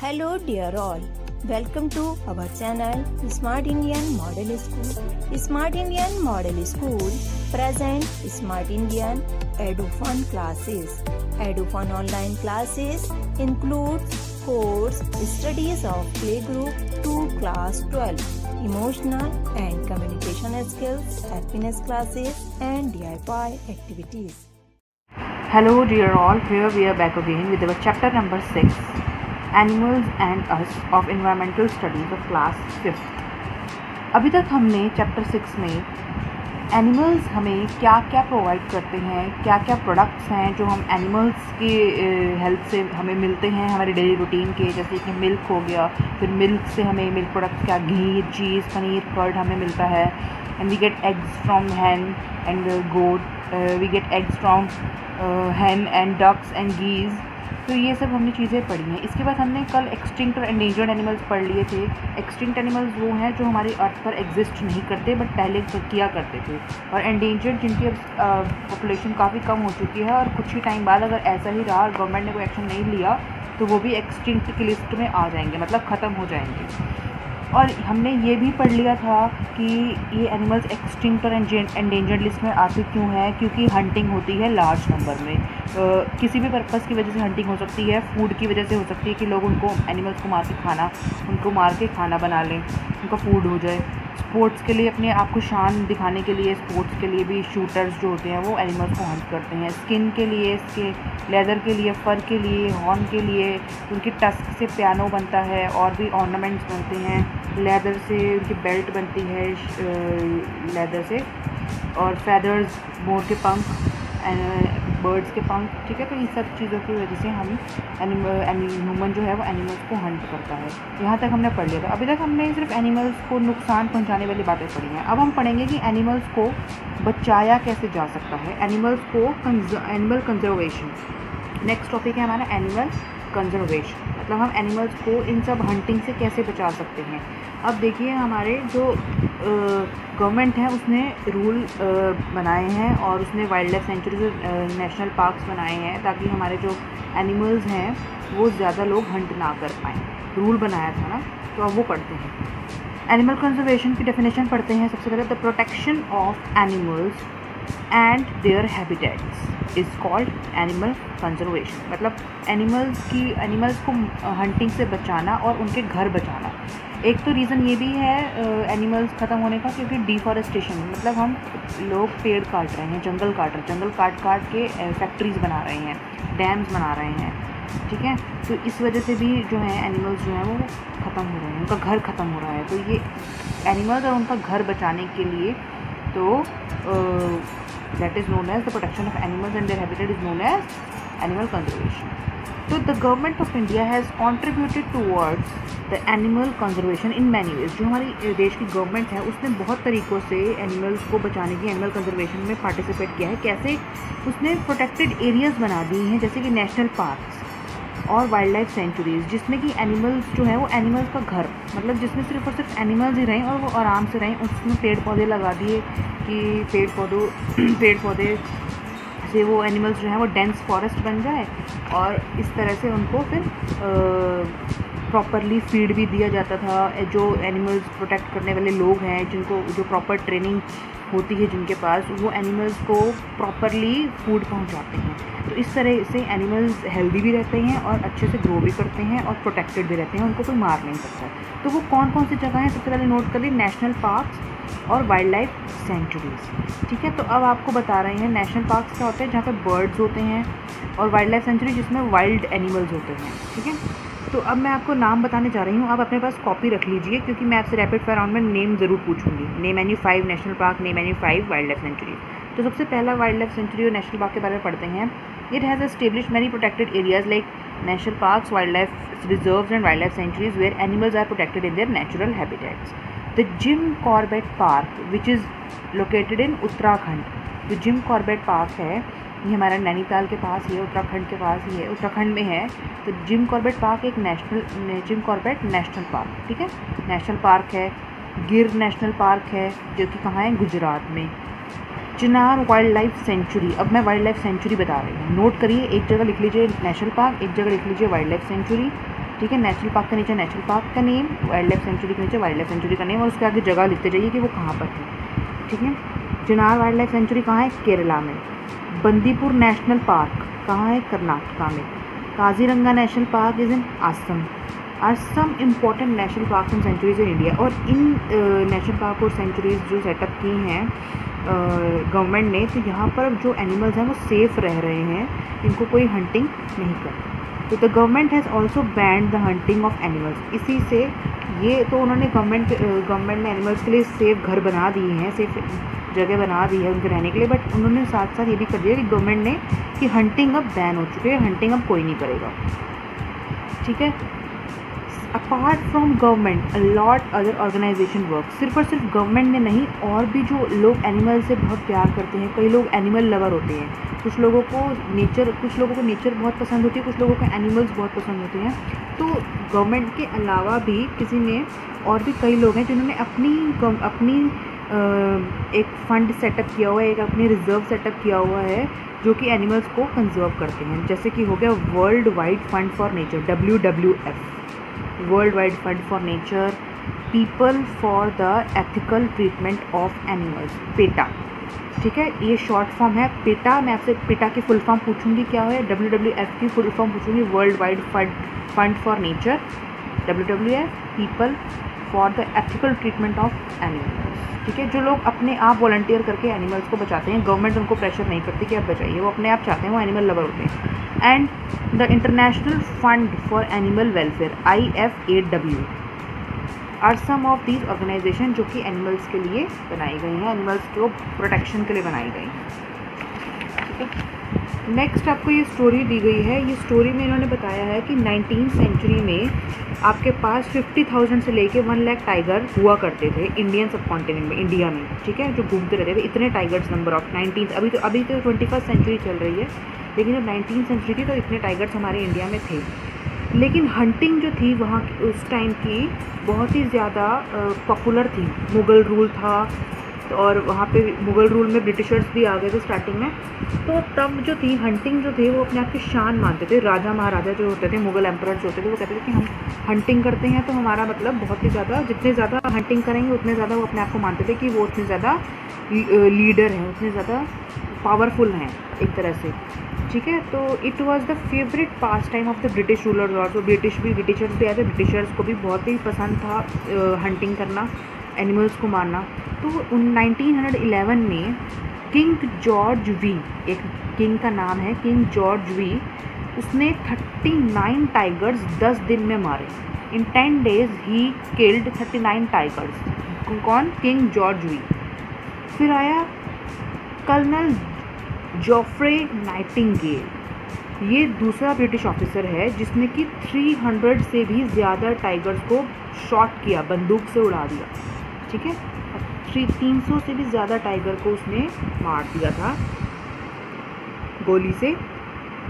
Hello dear all, welcome to our channel Smart Indian Model School. Smart Indian Model School present Smart Indian EduFun classes. EduFun online classes includes course studies of playgroup to class 12, emotional and communication skills, happiness classes and DIY activities. Hello dear all, here we are back again with our chapter number 6, Animals and Us of Environmental Studies of class 5th. अभी तक हमने chapter 6 में animals हमें क्या क्या provide करते हैं, क्या क्या प्रोडक्ट्स हैं जो हम एनिमल्स की हेल्प से हमें मिलते हैं हमारे डेली रूटीन के, जैसे कि मिल्क हो गया, फिर मिल्क से हमें मिल्क प्रोडक्ट्स क्या घी, चीज़, पनीर, कर्ड हमें मिलता है, and we get eggs from hen and goat, we get eggs from hen and ducks and geese. तो ये सब हमने चीज़ें पढ़ी हैं. इसके बाद हमने कल एक्सटिंक्ट और एंडेंजर्ड एनिमल्स पढ़ लिए थे. एक्सटिंक्ट एनिमल्स वो हैं जो हमारी अर्थ पर एग्जिस्ट नहीं करते बट पहले किया करते थे, और एंडेंजर्ड जिनकी पॉपुलेशन काफ़ी कम हो चुकी है और कुछ ही टाइम बाद अगर ऐसा ही रहा और गवर्नमेंट ने कोई एक्शन नहीं लिया तो वो भी एक्सटिंक्ट की लिस्ट में आ जाएंगे, मतलब ख़त्म हो जाएंगे. और हमने ये भी पढ़ लिया था कि ये एनिमल्स एक्सटिंक्ट और एंडेंजर्ड लिस्ट में आते क्यों हैं, क्योंकि हंटिंग होती है लार्ज नंबर में. किसी भी पर्पज़ की वजह से हंटिंग हो सकती है, फूड की वजह से हो सकती है कि लोग एनिमल्स को मार के खाना बना लें, उनका फूड हो जाए. स्पोर्ट्स के लिए, अपने आप को शान दिखाने के लिए, स्पोर्ट्स के लिए भी शूटर्स जो होते हैं वो एनिमल्स को हंट करते हैं. स्किन के लिए, इसके लेदर के लिए, फर के लिए, हॉर्न के लिए, उनकी टस्क से पियानो बनता है और भी ऑर्नामेंट्स बनते हैं. लेदर से उनकी बेल्ट बनती है लेदर से, और फेदर्स, मोर के पंख, बर्ड्स के पंख. ठीक है, तो इन सब चीज़ों की वजह से हम ह्यूमन जो है वो एनिमल्स को हंट करता है. यहाँ तक हमने पढ़ लिया था. अभी तक हमने सिर्फ एनिमल्स को नुकसान पहुँचाने वाली बातें पढ़ी हैं. अब हम पढ़ेंगे कि एनिमल्स को बचाया कैसे जा सकता है, एनिमल कंजर्वेशन. नेक्स्ट टॉपिक है हमारा एनिमल कंजर्वेशन, मतलब हम एनिमल्स को इन सब हंटिंग से कैसे बचा सकते हैं. अब देखिए, हमारे जो गवर्नमेंट है उसने रूल बनाए हैं और उसने wild life sanctuaries, national parks बनाए हैं ताकि हमारे जो एनिमल्स हैं वो ज़्यादा लोग हंट ना कर पाएँ. रूल बनाया था ना, तो अब वो पढ़ते हैं. एनिमल कंजर्वेशन की डेफिनेशन पढ़ते हैं. सबसे पहले, the protection of animals and there habitats is called animal conservation. मतलब एनिमल्स को हंटिंग से बचाना और उनके घर बचाना. एक तो रीज़न ये भी है एनिमल्स ख़त्म होने का, क्योंकि डिफॉरेस्टेशन, मतलब हम लोग पेड़ काट रहे हैं, जंगल काट के फैक्ट्रीज़ बना रहे हैं, डैम्स बना रहे हैं. ठीक है, तो इस वजह से भी जो है एनिमल्स जो हैं वो ख़त्म हो रहे हैं, उनका घर ख़त्म हो रहा है. तो ये एनिमल्स और उनका घर बचाने के लिए तो that is known as the protection of animals and their habitat is known as animal conservation. So the government of India has contributed towards the animal conservation in many ways. जो हमारी देश की गवर्नमेंट है उसने बहुत तरीक़ों से animals को बचाने की, एनिमल कंजर्वेशन में पार्टिसिपेट किया है. कैसे? उसने प्रोटेक्टेड एरियाज़ बना दी हैं, जैसे कि नेशनल पार्क्स और वाइल्ड लाइफ सेंचुरीज़, जिसमें कि एनिमल्स जो है वो एनिमल्स का घर, मतलब जिसमें सिर्फ और सिर्फ एनिमल्स ही रहें और वो आराम से रहें. उसमें पेड़ पौधे लगा दिए कि पेड़ पौधे से वो एनिमल्स जो हैं वो डेंस फॉरेस्ट बन जाए, और इस तरह से उनको फिर प्रॉपरली फीड भी दिया जाता था. जो एनिमल्स प्रोटेक्ट करने वाले लोग हैं, जिनको जो प्रॉपर ट्रेनिंग होती है जिनके पास, वो एनिमल्स को प्रॉपरली फूड पहुंचाते हैं. तो इस तरह से एनिमल्स हेल्दी भी रहते हैं और अच्छे से ग्रो भी करते हैं और प्रोटेक्टेड भी रहते हैं, उनको कोई मार नहीं सकता. तो वो कौन कौन सी जगह हैं, सबसे पहले नोट कर ली, नेशनल पार्क्स और वाइल्ड लाइफ सेंचुरीज़. ठीक है, तो अब आपको बता रहे हैं नेशनल पार्क्स क्या होते हैं, जहाँ पे बर्ड्स होते हैं, और वाइल्ड लाइफ सेंचुरी जिसमें वाइल्ड एनिमल्स होते हैं. ठीक है, तो अब मैं आपको नाम बताने जा रही हूँ. आप अपने पास कॉपी रख लीजिए, क्योंकि मैं आपसे रैपिड फायर राउंड में नेम ज़रूर पूछूंगी. Name any 5 national park, name any 5 wildlife sanctuary. तो सबसे पहला वाइल्ड लाइफ सेंचुरी और नेशनल पार्क के बारे में पढ़ते हैं. It has established many protected areas like national parks, wildlife reserves and wildlife sanctuaries where animals are protected in their natural habitats. The Jim Corbett park which is located in Uttarakhand. जो gym Corbett park है ये हमारा नैनीताल के पास ही है, उत्तराखंड के पास ही है, उत्तराखंड में है. तो जिम कॉर्बेट पार्क एक जिम कॉर्बेट नेशनल पार्क, ठीक है, नेशनल पार्क है. गिर नेशनल पार्क है जो कि कहाँ है, गुजरात में. चिनार वाइल्ड लाइफ सेंचुरी. अब मैं वाइल्ड लाइफ सेंचुरी बता रही हूँ, नोट करिए. एक जगह लिख लीजिए नेशनल पार्क, एक जगह लिख लीजिए वाइल्ड लाइफ सेंचुरी. ठीक है, नेशनल पार्क के नीचे नेशनल पार्क का नेम, वाइल्ड लाइफ सेंचुरी के नीचे वाइल्ड लाइफ सेंचुरी का नेम, और उसके आगे जगह लिखते जाइए कि वो कहाँ पर है। ठीक है, चिनार वाइल्ड लाइफ सेंचुरी कहाँ है? केरला में। बंदीपुर नेशनल पार्क कहाँ है? कर्नाटका में। Kaziranga national park is in Assam. Are some important national park and sanctuaries in India. और इन नेशनल पार्क और सेंचुरीज जो सेटअप की हैं गवर्नमेंट ने, तो यहाँ पर जो एनिमल्स हैं वो सेफ़ रह रहे हैं, इनको कोई हंटिंग नहीं करता। तो the government has also band the hunting of animals. इसी से ये तो उन्होंने गवर्नमेंट ने एनिमल्स के लिए सेफ घर बना दिए हैं, सेफ जगह बना दी है उनके रहने के लिए, बट उन्होंने साथ साथ ये भी कर दिया कि गवर्नमेंट ने कि हंटिंग अब बैन हो चुकी है, हंटिंग अब कोई नहीं करेगा। ठीक है, apart from government a lot other organization work. सिर्फ और सिर्फ गवर्नमेंट ने नहीं, और भी जो लोग एनिमल से बहुत प्यार करते हैं, कई लोग एनिमल लवर होते हैं, कुछ लोगों को नेचर बहुत पसंद होती है, कुछ लोगों को एनिमल्स बहुत पसंद होते हैं। तो गवर्नमेंट के अलावा भी किसी ने, और भी कई लोग हैं जिन्होंने अपनी एक फ़ंड सेटअप किया हुआ है, एक अपनी रिज़र्व सेटअप किया हुआ है जो कि एनिमल्स को कंजर्व करते हैं। जैसे कि हो गया world wide fund for nature, WWF, world wide fund for nature, people for the ethical treatment of animals, PETA. ठीक है, ये शॉर्ट फॉर्म है पेटा। मैं आपसे पेटा की फुल फॉर्म पूछूंगी क्या है, WWF की फुल फॉर्म पूछूंगी, world wide fund for nature, WWF, people for the ethical treatment of animals. ठीक है, जो लोग अपने आप वॉलंटियर करके एनिमल्स को बचाते हैं, गवर्नमेंट उनको प्रेशर नहीं करती कि आप बचाइए, वो अपने आप चाहते हैं, वो एनिमल लवर होते हैं। And the international fund for animal welfare, IFAW, are some of these organization जो कि एनिमल्स के लिए बनाई गई हैं, एनिमल्स को प्रोटेक्शन के लिए बनाई गई हैं। ठीक है, नेक्स्ट आपको ये स्टोरी दी गई है। ये स्टोरी में इन्होंने बताया है कि 19th सेंचुरी में आपके पास 50,000 से लेके 1 लाख टाइगर हुआ करते थे इंडियन सब कॉन्टिनेंट में, इंडिया में। ठीक है, जो घूमते रहते थे, इतने टाइगर्स नंबर ऑफ 19th, अभी तो 21st सेंचुरी चल रही है, लेकिन जब 19th सेंचुरी थी तो इतने टाइगर्स हमारे इंडिया में थे। लेकिन हंटिंग जो थी वहाँ उस टाइम की बहुत ही ज़्यादा पॉपुलर थी। मुग़ल रूल था, और वहाँ पे मुग़ल रूल में ब्रिटिशर्स भी आ गए थे स्टार्टिंग में। तो तब जो थी हंटिंग जो थे वो अपने आप की शान मानते थे। राजा महाराजा जो होते थे, मुग़ल एम्परर जो होते थे, वो कहते थे कि हम हंटिंग करते हैं तो हमारा मतलब बहुत ही ज़्यादा, जितने ज़्यादा हंटिंग करेंगे उतने ज़्यादा वो अपने आप को मानते थे कि वो उतने ज़्यादा लीडर हैं, उतने ज़्यादा पावरफुल हैं एक तरह से। ठीक है, तो it was the favourite pass time of the British rulers. और तो ब्रिटिशर्स भी आए थे, ब्रिटिशर्स को भी बहुत ही पसंद था हंटिंग करना, एनिमल्स को मारना। तो 1911 में किंग जॉर्ज वी, एक किंग का नाम है किंग जॉर्ज वी, उसने 39 टाइगर्स 10 दिन में मारे। इन 10 days ही किल्ड 39 टाइगर्स। कौन? King George we. फिर आया कर्नल जॉफ्रे नाइटिंगेल, ये दूसरा ब्रिटिश ऑफिसर है जिसने कि 300 से भी ज़्यादा टाइगर्स को शॉट किया, बंदूक से उड़ा दिया। ठीक है, 300 से भी ज़्यादा टाइगर को उसने मार दिया था गोली से।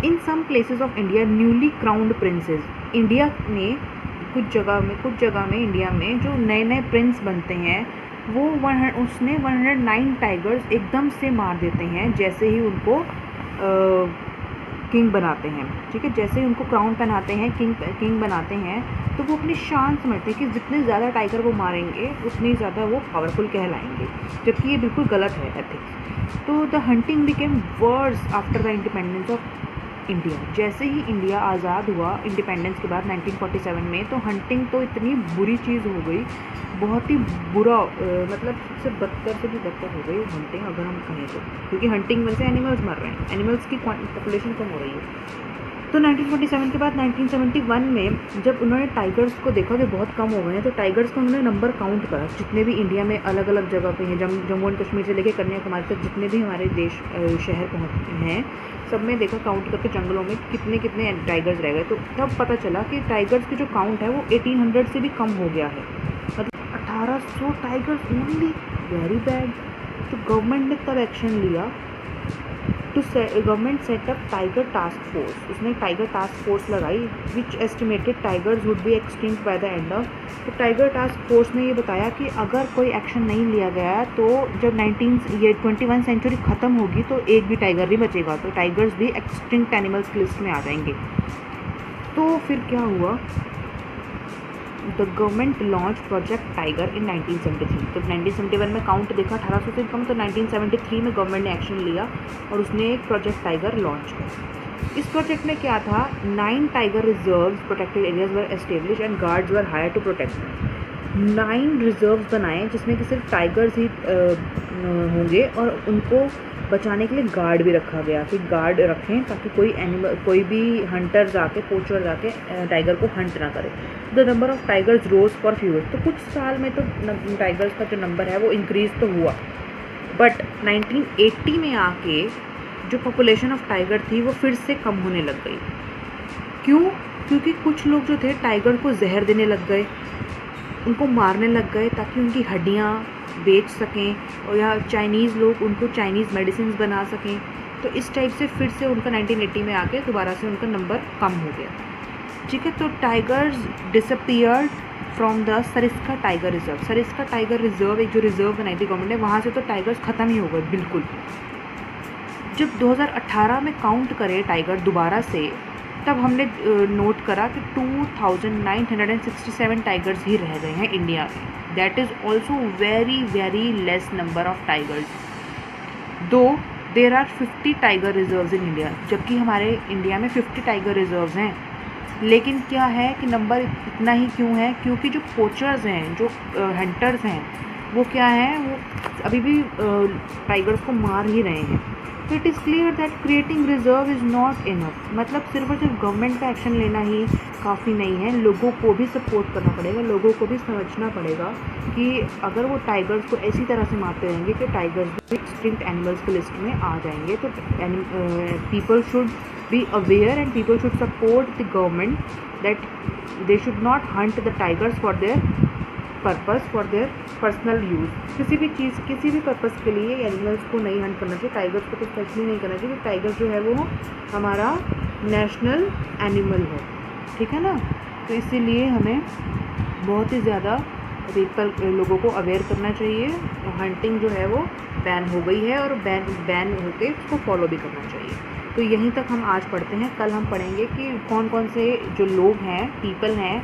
In some places of India newly crowned princes, India में कुछ जगह में इंडिया में जो नए नए प्रिंस बनते हैं वो उसने 109 टाइगर्स एकदम से मार देते हैं जैसे ही उनको किंग बनाते हैं। ठीक है, जैसे ही उनको क्राउन पहनाते हैं, किंग बनाते हैं, तो वो अपनी शान समझते हैं कि जितने ज़्यादा टाइगर वो मारेंगे उतनी ज़्यादा वो पावरफुल कहलाएंगे, जबकि ये बिल्कुल गलत है एथिक्स। तो the hunting became worse after the independence of India. जैसे ही इंडिया आज़ाद हुआ इंडिपेंडेंस के बाद 1947 में, तो हंटिंग तो इतनी बुरी चीज़ हो गई, बहुत ही बुरा, मतलब सबसे बदतर से भी बदतर हो गई हंटिंग अगर हम कहें तो, क्योंकि हंटिंग में से एनिमल्स मर रहे हैं, एनिमल्स की पॉपुलेशन कम हो रही है। तो 1947 के बाद 1971 में जब उन्होंने टाइगर्स को देखा कि बहुत कम हो गए हैं, तो टाइगर्स का उन्होंने नंबर काउंट करा, जितने भी इंडिया में अलग अलग जगह पे हैं, जम्मू एंड कश्मीर से लेकर कन्याकुमारी तक जितने भी हमारे देश शहर पहुँचते हैं, सब में देखा काउंट करके जंगलों में कितने कितने टाइगर्स रह गए। तो तब पता चला कि टाइगर्स की जो काउंट है वो 1800 से भी कम हो गया है, मतलब 1800 टाइगर्स ओनली, वेरी बैड। तो गवर्नमेंट ने तब एक्शन लिया, तो government set up tiger task force, उसने टाइगर टास्क फोर्स लगाई which estimated tigers would be extinct by the end of. तो टाइगर टास्क फोर्स ने ये बताया कि अगर कोई एक्शन नहीं लिया गया तो जब 21 सेंचुरी ख़त्म होगी तो एक भी टाइगर नहीं बचेगा, तो टाइगर्स भी एक्सटिंक्ट एनिमल्स की लिस्ट में आ जाएंगे। तो फिर क्या हुआ the government launch project tiger in 1973। तो 1971 में काउंट देखा 1800 से कम, तो 1973 में गवर्नमेंट ने एक्शन लिया और उसने एक प्रोजेक्ट टाइगर लॉन्च किया। इस प्रोजेक्ट में क्या था, 9 tiger reserves protected areas were establish and guards were hire to protect. 9 reserves बनाए जिसमें कि सिर्फ टाइगर्स ही होंगे और उनको बचाने के लिए गार्ड भी रखा गया कि गार्ड रखें ताकि कोई भी हंटर्स आके पोचर्स आके टाइगर को हंट ना करे। The number of tigers rose for few years. तो कुछ साल में तो टाइगर्स का जो नंबर है वो इंक्रीज तो हुआ, बट 1980 में आके जो पॉपुलेशन ऑफ टाइगर थी वो फिर से कम होने लग गई। क्यों? क्योंकि कुछ लोग जो थे टाइगर को जहर देने लग गए, उनको मारने लग गए ताकि उनकी हड्डियाँ बेच सकें, और या चाइनीज़ लोग उनको चाइनीज़ मेडिसिन बना सकें। तो इस टाइप से फिर से उनका 1980 में आके दोबारा से उनका नंबर कम हो गया। ठीक है, तो tigers disappeared from the Sariska tiger reserve. Sariska tiger reserve एक जो रिजर्व बनाई थी गवर्नमेंट ने, वहाँ से तो टाइगर्स ख़त्म ही हो गए बिल्कुल। जब 2018 में काउंट करे टाइगर दोबारा से, तब हमने नोट करा कि 2967 टाइगर्स ही रह गए हैं इंडिया में। That is also very very less number of tigers. Though there are 50 tiger reserves in India, जबकि हमारे इंडिया में 50 टाइगर रिजर्व्स हैं। लेकिन क्या है कि नंबर इतना ही क्यों है? क्योंकि जो पोचर्स हैं, जो हंटर्स हैं, वो क्या हैं, वो अभी भी टाइगर्स को मार ही रहे हैं। तो it is clear that creating reserve is not enough. मतलब सिर्फ और सिर्फ गवर्नमेंट का एक्शन लेना ही काफ़ी नहीं है, लोगों को भी सपोर्ट करना पड़ेगा, लोगों को भी समझना पड़ेगा कि अगर वो टाइगर्स को ऐसी तरह से मारते रहेंगे कि टाइगर्स भी एक्सटिंक्ट एनिमल्स की लिस्ट में आ जाएंगे। तो people should be aware and people should support the government that they should not Hunt the tigers for their purpose, for their personal use. किसी भी चीज़, किसी भी पर्पस के लिए एनिमल्स को नहीं हंट करना चाहिए, टाइगर्स को तो स्पेशली नहीं करना चाहिए। टाइगर जो है वो हमारा नेशनल एनिमल है, ठीक है ना। तो इसीलिए हमें बहुत ही ज़्यादा लोगों को अवेयर करना चाहिए। हंटिंग जो है वो बैन हो गई है और बैन होके उसको फॉलो भी करना चाहिए। तो यहीं तक हम आज पढ़ते हैं। कल हम पढ़ेंगे कि कौन कौन से जो लोग हैं, पीपल हैं,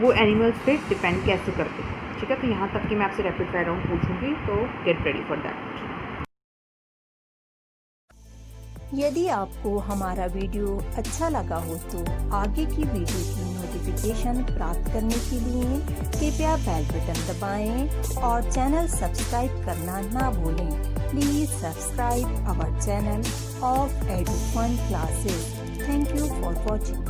वो एनिमल्स पे डिपेंड कैसे करते हैं। ठीक है, तो यहाँ तक कि मैं आपसे रैपिड फायर राउंड पूछूंगी, तो गेट रेडी फॉर दैट। यदि आपको हमारा वीडियो अच्छा लगा हो तो आगे की वीडियो की नोटिफिकेशन प्राप्त करने के लिए कृपया बेल बटन दबाएं और चैनल सब्सक्राइब करना ना भूलें। Please subscribe our channel of Edufun classes. Thank you for watching.